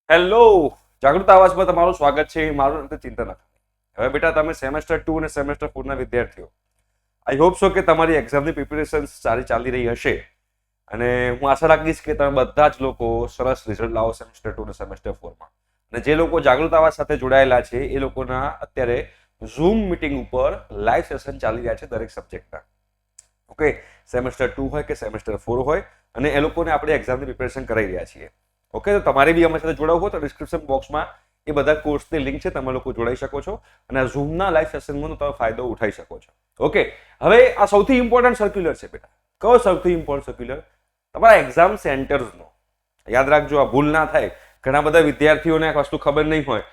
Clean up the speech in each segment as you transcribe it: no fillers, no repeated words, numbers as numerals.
Hello, જાગૃત આવાજમાં તમારું સ્વાગત છે. મારું નામ ચિંતન નથી. હવે બેટા તમે સેમેસ્ટર 2 અને સેમેસ્ટર 4 ના વિદ્યાર્થીઓ, આઈ હોપ સો કે તમારી એક્ઝામની પ્રિપેરેશન સારી ચાલી રહી હશે અને હું આશા રાખીશ કે તમે બધા જ લોકો સરસ રિઝલ્ટ લાવો સેમેસ્ટર 2 અને સેમેસ્ટર 4 માં. અને જે લોકો જાગૃત આવાજ સાથે જોડાયેલા છે એ લોકોના અત્યારે ઝૂમ મીટિંગ ઉપર લાઈવ સેશન ચાલી રહ્યા છે દરેક સબ્જેક્ટના. ઓકે, સેમેસ્ટર 2 હોય કે સેમેસ્ટર 4 હોય, અને એ લોકોને આપણે એક્ઝામની પ્રિપેરેશન કરાવી રહ્યા છીએ. ઓકે, તો તમારે બી અમારી સાથે જોડાવવું હોય તો ડિસ્ક્રિપ્શન બોક્સમાં એ બધા કોર્સની લિંક છે, તમે લોકો જોડાઈ શકો છો અને આ ઝૂમના લાઈવ સેશનનો તમે ફાયદો ઉઠાવી શકો છો. ઓકે, હવે આ સૌથી ઇમ્પોર્ટન્ટ સર્ક્યુલર છે બેટા. કયો સૌથી ઇમ્પોર્ટન્ટ સર્ક્યુલર? તમારા એક્ઝામ સેન્ટર્સનો. યાદ રાખજો, આ ભૂલ ના થાય. ઘણા બધા વિદ્યાર્થીઓને આ વસ્તુ ખબર નહીં હોય.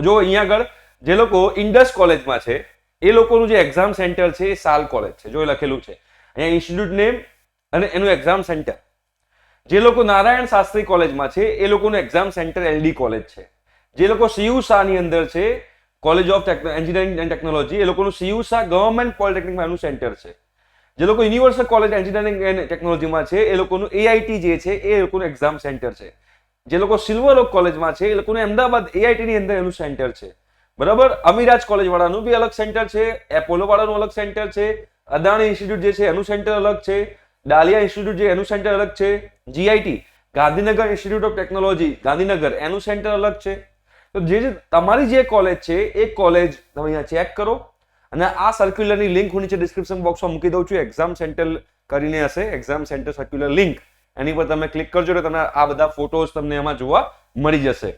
જો અહીંયા આગળ જે લોકો ઇન્ડસ કોલેજમાં છે એ લોકોનું જે એક્ઝામ સેન્ટર છે એ સાલ કોલેજ છે. જો એ લખેલું છે અહીંયા ઇન્સ્ટિટ્યૂટ નેમ અને એનું એક્ઝામ સેન્ટર. જે લોકો નારાયણ શાસ્ત્રી કોલેજમાં છે એ લોકોનું એક્ઝામ સેન્ટર એલડી કોલેજ છે. જે લોકો સીયુ શાહની અંદર છે, college of engineering and technology, એ લોકોનું સીયુ શાહ ગવર્મેન્ટ પોલિટેકનિકમાં એનું સેન્ટર છે. જે લોકો યુનિવર્સલ કોલેજ એન્જિનિયરિંગ એન્ડ ટેકનોલોજીમાં છે એ લોકોનું એઆઈટી જે છે એ લોકોનું એક્ઝામ સેન્ટર છે. જે લોકો સિલ્વર ઓક કોલેજમાં છે એ લોકોનું અમદાવાદ એઆઈટી ની અંદર એનું સેન્ટર છે. બરાબર. અમીરાજ કોલેજ વાળાનું બી અલગ સેન્ટર છે, એપોલો વાળાનું અલગ સેન્ટર છે, અદાણી ઇન્સ્ટિટ્યૂટ જે છે એનું સેન્ટર અલગ છે, ડાલિયા ઇન્સ્ટિટ્યૂટ જે એનું સેન્ટર અલગ છે, GIT Gandhinagar institute of technology Gandhinagar એનું સેન્ટર અલગ છે. તો જે તમારી જે કોલેજ છે એ કોલેજ તમે અહીંયા ચેક કરો અને આ સર્ક્યુલરની લિંક હું નીચે ડિસ્ક્રિપ્શન બોક્સમાં મૂકી દઉં છું. એક્ઝામ સેન્ટર કરીને હશે, એક્ઝામ સેન્ટર સર્ક્યુલર લિંક, એની પર તમે ક્લિક કરજો એટલે તમને આ બધા ફોટોઝ તમને એમાં જોવા મળી જશે.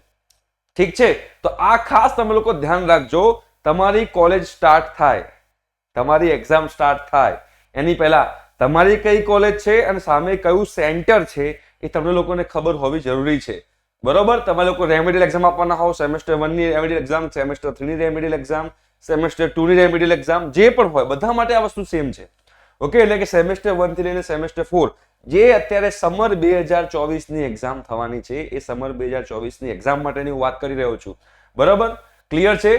ઠીક છે, તો આ ખાસ તમે લોકો ધ્યાન રાખજો. તમારી કોલેજ સ્ટાર્ટ થાય, તમારી એક્ઝામ સ્ટાર્ટ થાય એની પહેલા તમારી કઈ કોલેજ છે અને સામે કયું સેન્ટર છે એ તમને લોકોને ખબર હોવી જરૂરી છે. બરોબર. તમે લોકો રેમેડિયલ એક્ઝામ આપવાના હો, સેમેસ્ટર 1 ની રેમેડિયલ એક્ઝામ, સેમેસ્ટર 3 ની રેમેડિયલ એક્ઝામ, સેમેસ્ટર 2 ની રેમેડિયલ એક્ઝામ, જે પણ હોય બધા માટે આ વસ્તુ સેમ છે. ઓકે, એટલે કે સેમેસ્ટર 1 થી લઈને સેમેસ્ટર 4 જે અત્યારે સમર 2024 ની એક્ઝામ થવાની છે એ સમર 2024 ની એક્ઝામ માટેની હું વાત કરી રહ્યો છું. બરાબર, ક્લિયર છે?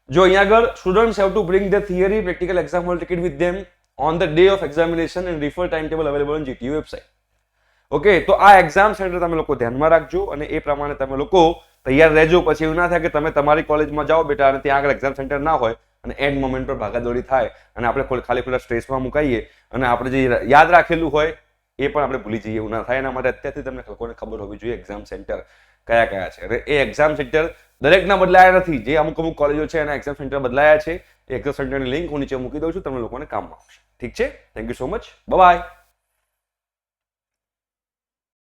જો અહીંયા આગળ students have to bring the theory practical exam hall ticket with them on the day of examination and refer timetable available on GTU website. Okay, તો આ એક્ઝામ સેન્ટર તમે લોકો ધ્યાનમાં રાખજો અને એ પ્રમાણે તમે લોકો તૈયાર રહેજો. પછી એવું ના થાય કે તમે તમારી કોલેજમાં જાઓ બેટા અને ત્યાં આગળ એક્ઝામ સેન્ટર ના હોય અને એન્ડ મોમેન્ટ પર ભાગાદોડી થાય અને આપણે ખાલી ખોટા સ્ટ્રેસમાં મુકાઈએ અને આપણે જે યાદ રાખેલું હોય એ પણ આપણે ભૂલી જઈએ. એવું ના થાય એના માટે અત્યારથી તમને લોકોને ખબર હોવી જોઈએ એક્ઝામ સેન્ટર કયા કયા છે. અને એ એક્ઝામ સેન્ટર દરેકના બદલાયા નથી. જે અમુક અમુક કોલેજો છે એના એક્ઝામ સેન્ટર બદલાયા છે. એ એક્ઝામ સેન્ટરની લિંક હું નીચે મૂકી દઉં છું, તમને લોકોને કામમાં આવશે. ઠીક છે? Thank you so much. By.